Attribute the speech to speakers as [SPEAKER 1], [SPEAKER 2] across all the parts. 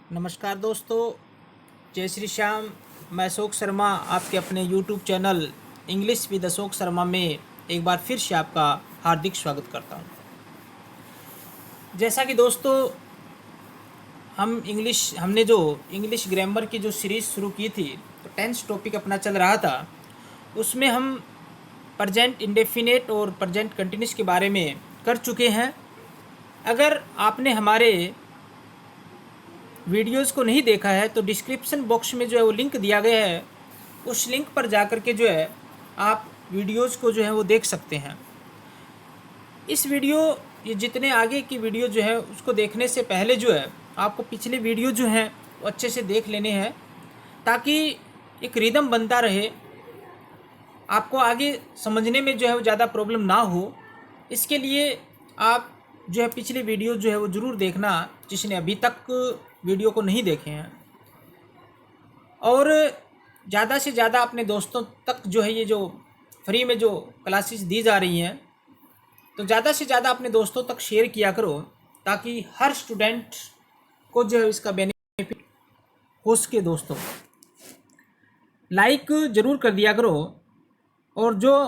[SPEAKER 1] नमस्कार दोस्तों, जय श्री श्याम। मैं अशोक शर्मा आपके अपने YouTube channel English with Ashok Sharma में एक बार फिर से आपका हार्दिक स्वागत करता हूं। जैसा कि दोस्तों हमने जो इंग्लिश ग्रामर की जो सीरीज़ शुरू की थी, तो टेंस टॉपिक अपना चल रहा था। उसमें हम प्रेजेंट इंडेफिनिट और प्रेजेंट कंटिन्यूस के बारे में कर चुके हैं। अगर आपने हमारे वीडियोज़ को नहीं देखा है तो डिस्क्रिप्शन बॉक्स में जो है वो लिंक दिया गया है, उस लिंक पर जा कर के जो है आप वीडियोज़ को जो है वो देख सकते हैं। ये जितने आगे की वीडियो जो है उसको देखने से पहले जो है आपको पिछले वीडियो जो हैं वो अच्छे से देख लेने हैं, ताकि एक रिदम बनता रहे, आपको आगे समझने में जो है वो ज़्यादा प्रॉब्लम ना हो। इसके लिए आप जो है पिछले वीडियो जो है वो ज़रूर देखना, जिसने अभी तक वीडियो को नहीं देखे हैं। और ज़्यादा से ज़्यादा अपने दोस्तों तक जो है ये जो फ्री में जो क्लासेस दी जा रही हैं, तो ज़्यादा से ज़्यादा अपने दोस्तों तक शेयर किया करो, ताकि हर स्टूडेंट को जो है इसका बेनिफिट हो सके। दोस्तों लाइक ज़रूर कर दिया करो, और जो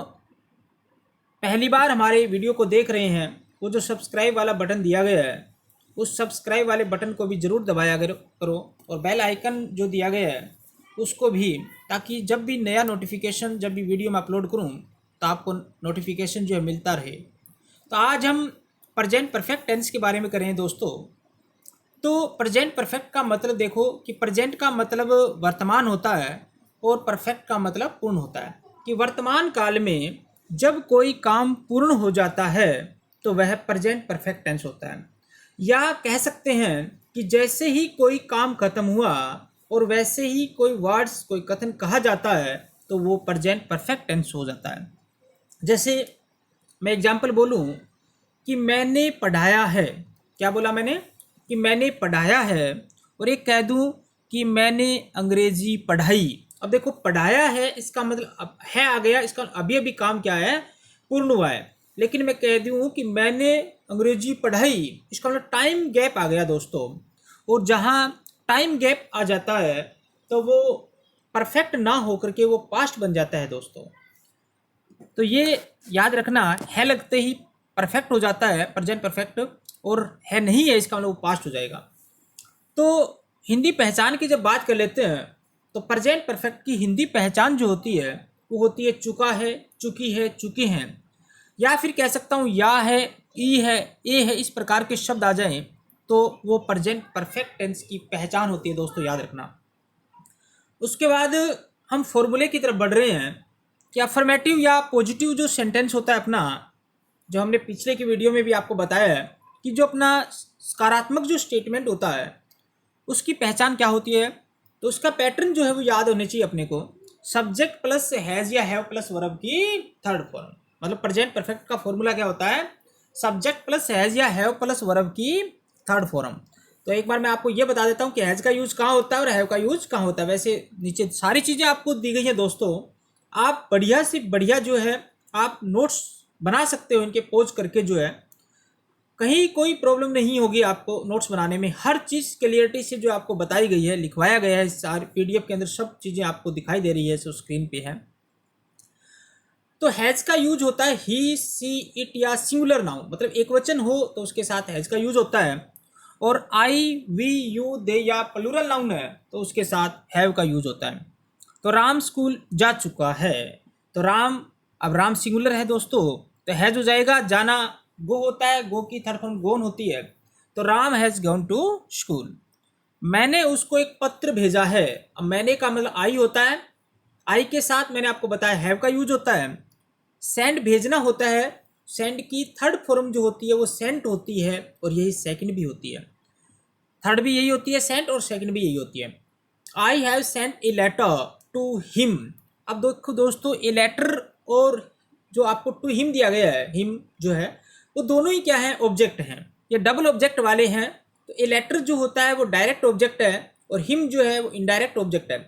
[SPEAKER 1] पहली बार हमारे वीडियो को देख रहे हैं वो जो सब्सक्राइब वाला बटन दिया गया है, उस सब्सक्राइब वाले बटन को भी ज़रूर दबाया करो, और बेल आइकन जो दिया गया है उसको भी, ताकि जब भी नया नोटिफिकेशन जब भी वीडियो में अपलोड करूं तो आपको नोटिफिकेशन जो है मिलता रहे। तो आज हम प्रेजेंट परफेक्ट टेंस के बारे में करें दोस्तों। तो प्रेजेंट परफेक्ट का मतलब देखो कि प्रेजेंट का मतलब वर्तमान होता है और परफेक्ट का मतलब पूर्ण होता है। कि वर्तमान काल में जब कोई काम पूर्ण हो जाता है तो वह प्रेजेंट परफेक्ट टेंस होता है। या कह सकते हैं कि जैसे ही कोई काम खत्म हुआ और वैसे ही कोई वर्ड्स कोई कथन कहा जाता है तो वो प्रेजेंट परफेक्ट टेंस हो जाता है। जैसे मैं एग्जांपल बोलूं कि मैंने पढ़ाया है, क्या बोला मैंने? कि मैंने पढ़ाया है। और एक कह दूं कि मैंने अंग्रेजी पढ़ाई। अब देखो, पढ़ाया है इसका मतलब अब है आ गया, इसका अभी अभी काम क्या है, पूर्ण हुआ है। लेकिन मैं कह दूं कि मैंने अंग्रेजी पढ़ाई, इसका मतलब टाइम गैप आ गया दोस्तों। और जहां टाइम गैप आ जाता है तो वो परफेक्ट ना होकर के वो पास्ट बन जाता है दोस्तों। तो ये याद रखना, है लगते ही परफेक्ट हो जाता है प्रेजेंट परफेक्ट, और है नहीं है इसका मतलब वो पास्ट हो जाएगा। तो हिंदी पहचान की जब बात कर लेते हैं तो प्रेजेंट परफेक्ट की हिंदी पहचान जो होती है वो होती है चुका है, चुकी है, चुके हैं। या फिर कह सकता हूँ या है, ई है, ए है, इस प्रकार के शब्द आ जाएं तो वो प्रेजेंट परफेक्ट टेंस की पहचान होती है दोस्तों, याद रखना। उसके बाद हम फॉर्मूले की तरफ बढ़ रहे हैं कि अफर्मेटिव या पॉजिटिव जो सेंटेंस होता है अपना, जो हमने पिछले की वीडियो में भी आपको बताया है कि जो अपना सकारात्मक जो स्टेटमेंट होता है उसकी पहचान क्या होती है। तो उसका पैटर्न जो है वो याद होने चाहिए अपने को। सब्जेक्ट प्लस हैज़ या हैव प्लस वर्ब की थर्ड फॉर्म, मतलब प्रेजेंट परफेक्ट का फॉर्मूला क्या होता है? सब्जेक्ट प्लस हैज़ या हैव प्लस वर्ब की थर्ड फॉर्म। तो एक बार मैं आपको ये बता देता हूँ कि हैज़ का यूज कहाँ होता है और हैव का यूज कहाँ होता है। वैसे नीचे सारी चीज़ें आपको दी गई हैं दोस्तों, आप बढ़िया से बढ़िया जो है आप नोट्स बना सकते हो इनके पोज करके, जो है कहीं कोई प्रॉब्लम नहीं होगी आपको नोट्स बनाने में। हर चीज़ क्लियरिटी से जो आपको बताई गई है, लिखवाया गया है, सारे पीडीएफ के अंदर सब चीज़ें आपको दिखाई दे रही है, जो स्क्रीन पे है। तो हैज़ का यूज होता है ही, सी, इट या सिंगुलर नाउन, मतलब एक वचन हो तो उसके साथ हैज़ का यूज होता है। और आई, वी, यू, दे या प्लूरल नाउन है तो उसके साथ हैव का यूज होता है। तो राम स्कूल जा चुका है, तो राम, अब राम सिंगुलर है दोस्तों, तो हैज हो जाएगा। जाना गो होता है, गो की थर्ड फॉर्म गोन होती है, तो Ram has gone to school. मैंने उसको एक पत्र भेजा है, अब मैंने का मतलब आई होता है, आई के साथ मैंने आपको बताया हैव का यूज होता है। सेंड भेजना होता है, सेंड की थर्ड फॉर्म जो होती है वो सेंट होती है, और यही सेकंड भी होती है। थर्ड भी यही होती है सेंट, और सेकंड भी यही होती है। I have sent a letter to him. अब देखो दोस्तों, ए लेटर और जो आपको टू हिम दिया गया है, हिम जो है वो दोनों ही क्या है, ऑब्जेक्ट हैं, ये डबल ऑब्जेक्ट वाले हैं। तो ए लेटर जो होता है वो डायरेक्ट ऑब्जेक्ट है, और हिम जो है वो इनडायरेक्ट ऑब्जेक्ट है।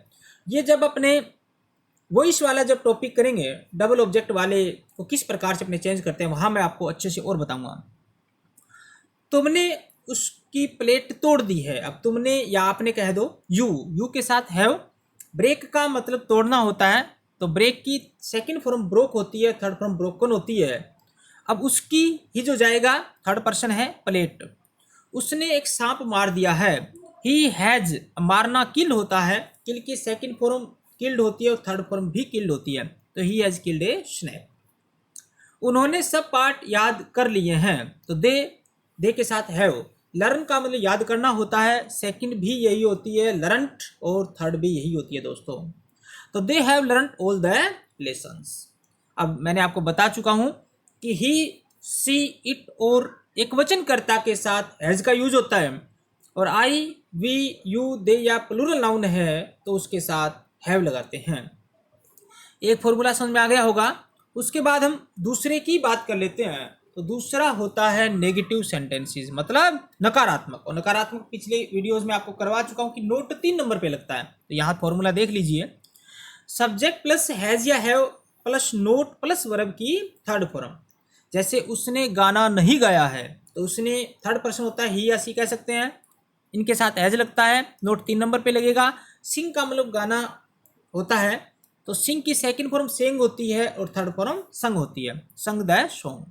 [SPEAKER 1] ये जब अपने वॉइस वाला जब टॉपिक करेंगे, डबल ऑब्जेक्ट वाले को किस प्रकार से अपने चेंज करते हैं, वहाँ मैं आपको अच्छे से और बताऊँगा। तुमने उस की प्लेट तोड़ दी है। अब तुमने या आपने कह दो यू के साथ हैव। ब्रेक का मतलब तोड़ना होता है, तो ब्रेक की सेकंड फॉर्म ब्रोक होती है, थर्ड फॉर्म ब्रोकन होती है। अब उसकी ही जो जाएगा थर्ड पर्सन है प्लेट। उसने एक सांप मार दिया है। ही हैज, मारना किल होता है, किल की सेकंड फॉर्म किल्ड होती है और थर्ड फॉर्म भी किल्ड होती है, तो he has killed a snake. उन्होंने सब पार्ट याद कर लिए हैं, तो दे के साथ हैव। लर्न का मतलब याद करना होता है, सेकंड भी यही होती है लर्नट, और थर्ड भी यही होती है दोस्तों। तो they have learn all the lessons. अब मैंने आपको बता चुका हूं कि ही, सी, इट और एक वचनकर्ता के साथ हैज का यूज होता है, और आई, वी, यू, दे या प्लूरल नाउन है तो उसके साथ हैव लगाते हैं। एक फॉर्मूला समझ में आ गया होगा। उसके बाद हम दूसरे की बात कर लेते हैं। तो दूसरा होता है नेगेटिव सेंटेंसेस, मतलब नकारात्मक। और नकारात्मक पिछले वीडियोस में आपको करवा चुका हूं कि नोट 3 नंबर पे लगता है। तो यहाँ फॉर्मूला देख लीजिए। सब्जेक्ट प्लस हैज या have plus note plus verb की थर्ड फॉर्म। जैसे उसने गाना नहीं गाया है, तो उसने थर्ड पर्सन होता है, ही या सी कह सकते हैं। इनके साथ हैज लगता है, नोट 3 नंबर पे लगेगा। सिंग का मतलब गाना होता है, तो सिंग की सेकंड फॉर्म सेंग होती है और थर्ड फॉर्म संग होती है, संग द सॉन्ग।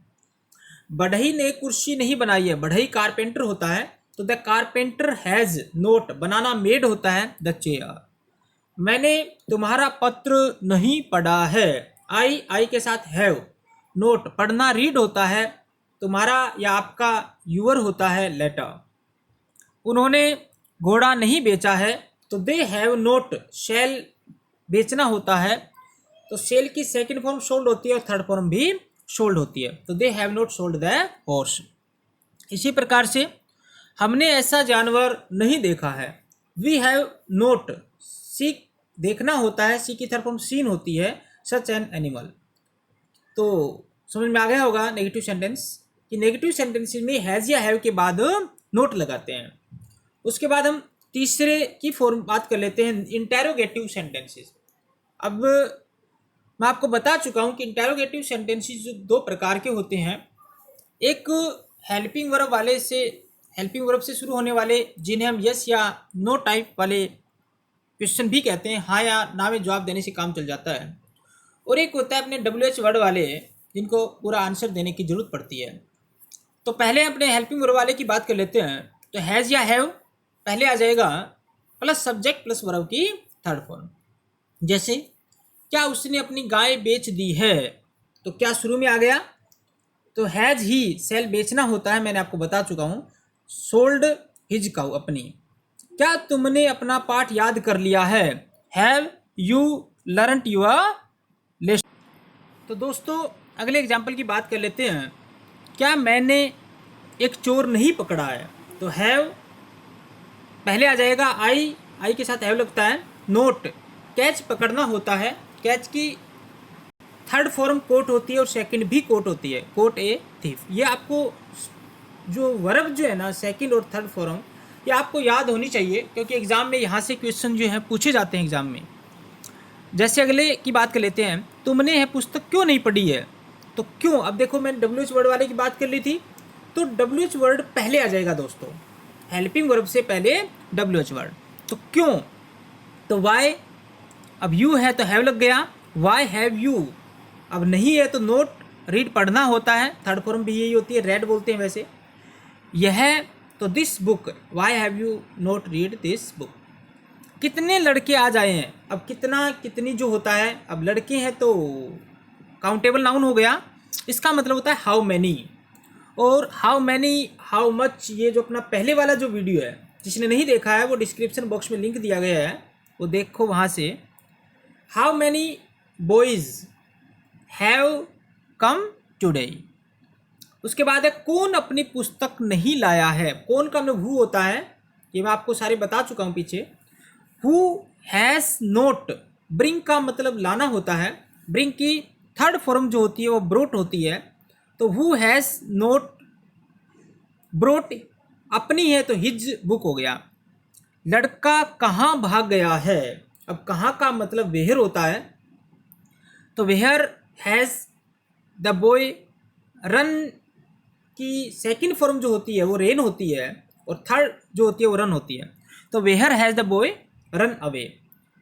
[SPEAKER 1] बढ़ई ने कुर्सी नहीं बनाई है, बढ़ई कारपेंटर होता है, तो the carpenter has note, banana made होता है, द चेयर। मैंने तुम्हारा पत्र नहीं पढ़ा है, आई के साथ हैव। नोट, पढ़ना रीड होता है, तुम्हारा या आपका यूअर होता है, लेटर। उन्होंने घोड़ा नहीं बेचा है, तो दे हैव नोट शेल, बेचना होता है, तो सेल की सेकंड फॉर्म सोल्ड होती है और थर्ड फॉर्म भी सोल्ड होती है, तो they have not sold the horse. इसी प्रकार से हमने ऐसा जानवर नहीं देखा है, वी हैव नोट, सी देखना होता है, सी की थर्ड फॉर्म सीन होती है, सच एन एनिमल। तो समझ में आ गया होगा नेगेटिव सेंटेंस कि नेगेटिव सेंटेंस में हैज या हैव के बाद नोट लगाते हैं। उसके बाद हम तीसरे की फॉर्म बात कर लेते हैं, इंटेरोगेटिव सेंटेंसेस। अब मैं आपको बता चुका हूं कि इंटेरोगेटिव सेंटेंसेस दो प्रकार के होते हैं। एक हेल्पिंग वर्ब वाले से, हेल्पिंग वर्ब से शुरू होने वाले, जिन्हें हम यस या नो टाइप वाले क्वेश्चन भी कहते हैं, हाँ या ना में जवाब देने से काम चल जाता है। और एक होता है अपने WH वर्ड वाले, जिनको पूरा आंसर देने की जरूरत पड़ती है। तो पहले अपने हेल्पिंग वर्ब वाले की बात कर लेते हैं। तो हैज़ या हैव पहले आ जाएगा, प्लस सब्जेक्ट प्लस वर्ब की थर्ड फॉर्म। जैसे क्या उसने अपनी गाय बेच दी है, तो क्या शुरू में आ गया, तो हैज ही, सेल बेचना होता है, मैंने आपको बता चुका हूँ, सोल्ड हिज काउ, अपनी। क्या तुमने अपना पाठ याद कर लिया है, have you learned your lesson. तो दोस्तों अगले एग्जाम्पल की बात कर लेते हैं। क्या मैंने एक चोर नहीं पकड़ा है, तो हैव पहले आ जाएगा, आई के साथ हैव लगता है। नोट, कैच पकड़ना होता है, कैच की थर्ड फॉर्म कोट होती है और सेकंड भी कोट होती है, कोट ए थीफ। ये आपको जो वर्ब जो है ना, सेकंड और थर्ड फॉर्म, ये आपको याद होनी चाहिए, क्योंकि एग्जाम में यहाँ से क्वेश्चन जो है पूछे जाते हैं एग्जाम में। जैसे अगले की बात कर लेते हैं, तुमने यह पुस्तक क्यों नहीं पढ़ी है, तो क्यों। अब देखो मैंने WH वर्ड वाले की बात कर ली थी, तो WH वर्ड पहले आ जाएगा दोस्तों, हेल्पिंग वर्ब से पहले WH वर्ड। तो क्यों, तो वाई, अब यू है तो हैव लग गया, वाई हैव यू। अब नहीं है तो नोट, रीड पढ़ना होता है, थर्ड फॉर्म भी यही होती है, रेड बोलते हैं वैसे। यह तो this book, why have you note read this book. कितने लड़के आज आए हैं, अब कितना कितनी जो होता है, अब लड़के हैं तो काउंटेबल नाउन हो गया, इसका मतलब होता है हाउ मैनी। और हाउ मैनी, हाउ मच, ये जो अपना पहले वाला जो वीडियो है, जिसने नहीं देखा है वो डिस्क्रिप्शन बॉक्स में लिंक दिया गया है, वो देखो वहाँ से। How many boys have come today. उसके बाद है कौन अपनी पुस्तक नहीं लाया है, कौन का मतलब हु होता है, ये मैं आपको सारे बता चुका हूँ पीछे। हु हैज़ नोट, ब्रिंग का मतलब लाना होता है, ब्रिंग की थर्ड फॉर्म जो होती है वो ब्रोट होती है, तो हु हैज़ नोट ब्रोट, अपनी है तो हिज बुक हो गया। लड़का कहाँ भाग गया है, अब कहाँ का मतलब वेयर होता है, तो where has the boy run की सेकंड फॉर्म जो होती है वो रेन होती है, और थर्ड जो होती है वो रन होती है। तो where has the boy run away,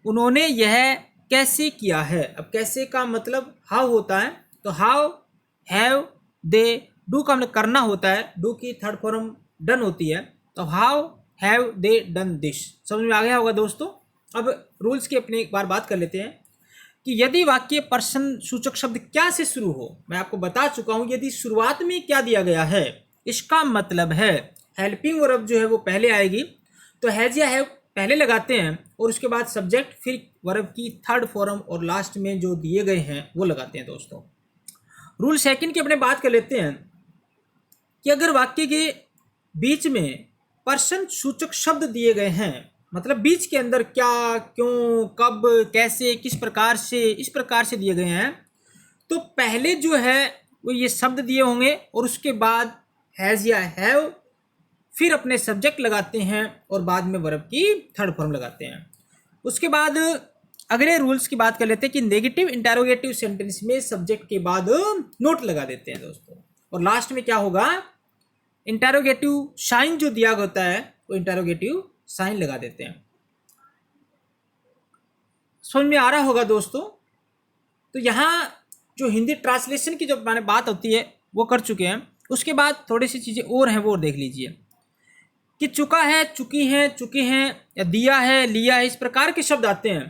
[SPEAKER 1] उन्होंने यह कैसे किया है। अब कैसे का मतलब हाउ होता है, तो हाउ हैव दे, डू का मतलब करना होता है, डू की थर्ड फॉर्म डन होती है, तो how have they done this. समझ में आ गया होगा दोस्तों। अब रूल्स की अपनी एक बार बात कर लेते हैं कि यदि वाक्य पर्सन सूचक शब्द क्या से शुरू हो, मैं आपको बता चुका हूं यदि शुरुआत में क्या दिया गया है, इसका मतलब है हेल्पिंग वर्ब जो है वो पहले आएगी, तो हैज या हैव पहले लगाते हैं और उसके बाद सब्जेक्ट, फिर वर्ब की थर्ड फॉर्म और लास्ट में जो दिए गए हैं वो लगाते हैं दोस्तों। रूल सेकंड की अपने बात कर लेते हैं कि अगर वाक्य के बीच में पर्सन सूचक शब्द दिए गए हैं, मतलब बीच के अंदर क्या, क्यों, कब, कैसे, किस प्रकार से, इस प्रकार से दिए गए हैं, तो पहले जो है वो ये शब्द दिए होंगे और उसके बाद हैज़ या हैव, फिर अपने सब्जेक्ट लगाते हैं और बाद में वर्ब की थर्ड फॉर्म लगाते हैं। उसके बाद अगले रूल्स की बात कर लेते हैं कि नेगेटिव इंटरोगेटिव सेंटेंस में सब्जेक्ट के बाद नोट लगा देते हैं दोस्तों, और लास्ट में क्या होगा, इंटरोगेटिव साइन जो दिया होता है वो इंटरोगेटिव साइन लगा देते हैं। समझ में आ रहा होगा दोस्तों। तो यहाँ जो हिंदी ट्रांसलेशन की जो मैंने बात होती है वो कर चुके हैं। उसके बाद थोड़ी सी चीज़ें और हैं वो देख लीजिए कि चुका है, चुकी हैं, चुके हैं, या दिया है, लिया है, इस प्रकार के शब्द आते हैं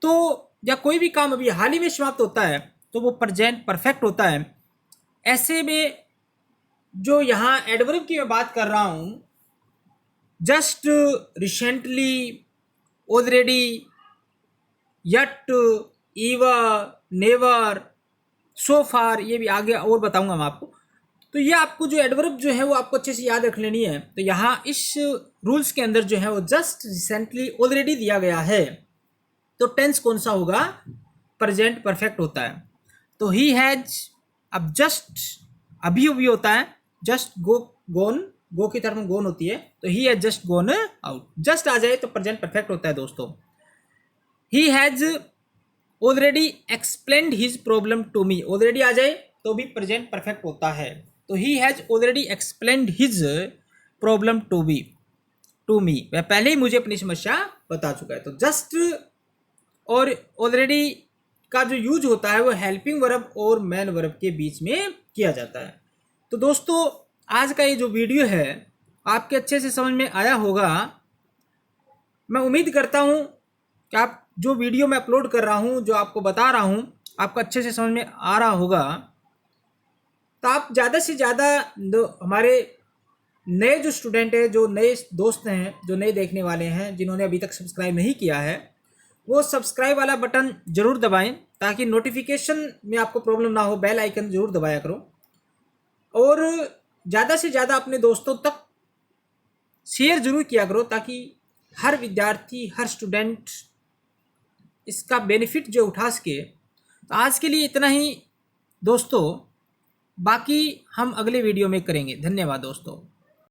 [SPEAKER 1] तो, या कोई भी काम अभी हाल ही में समाप्त होता है तो वो प्रेजेंट परफेक्ट होता है। ऐसे में जो यहाँ एडवर्ब की मैं बात कर रहा हूँ, just, recently, already, yet, ईवर, never, सो फार, ये भी आगे और बताऊंगा मैं आपको। तो ये आपको जो एडवर्ब जो है वो आपको अच्छे से याद रख लेनी है। तो यहाँ इस रूल्स के अंदर जो है वो जस्ट, रिसेंटली, ऑलरेडी दिया गया है, तो टेंस कौन सा होगा, प्रेजेंट परफेक्ट होता है। तो ही हैज, अब जस्ट अभी अभी होता है, जस्ट गो, गोन, गो की तरफ गोन होती है, तो he has just gone out, just आ जाए तो प्रेजेंट परफेक्ट होता है दोस्तों। He has already explained his problem to me, already आ जाए तो भी प्रेजेंट परफेक्ट होता है। तो he has already explained his problem to me, वह पहले ही मुझे अपनी समस्या बता चुका है। तो जस्ट और ऑलरेडी का जो यूज होता है वो हेल्पिंग वर्ब और मैन वर्ब के बीच में किया जाता है। तो दोस्तों आज का ये जो वीडियो है आपके अच्छे से समझ में आया होगा। मैं उम्मीद करता हूँ कि आप जो वीडियो मैं अपलोड कर रहा हूँ, जो आपको बता रहा हूँ, आपको अच्छे से समझ में आ रहा होगा। तो आप ज़्यादा से ज़्यादा हमारे नए जो स्टूडेंट हैं, जो नए दोस्त हैं, जो नए देखने वाले हैं, जिन्होंने अभी तक सब्सक्राइब नहीं किया है, वो सब्सक्राइब वाला बटन ज़रूर दबाएं ताकि नोटिफिकेशन में आपको प्रॉब्लम ना हो। बेल आइकन ज़रूर दबाया करो और ज़्यादा से ज़्यादा अपने दोस्तों तक शेयर ज़रूर किया करो ताकि हर विद्यार्थी, हर स्टूडेंट इसका बेनिफिट जो उठा सके। तो आज के लिए इतना ही दोस्तों, बाकी हम अगले वीडियो में करेंगे। धन्यवाद दोस्तों।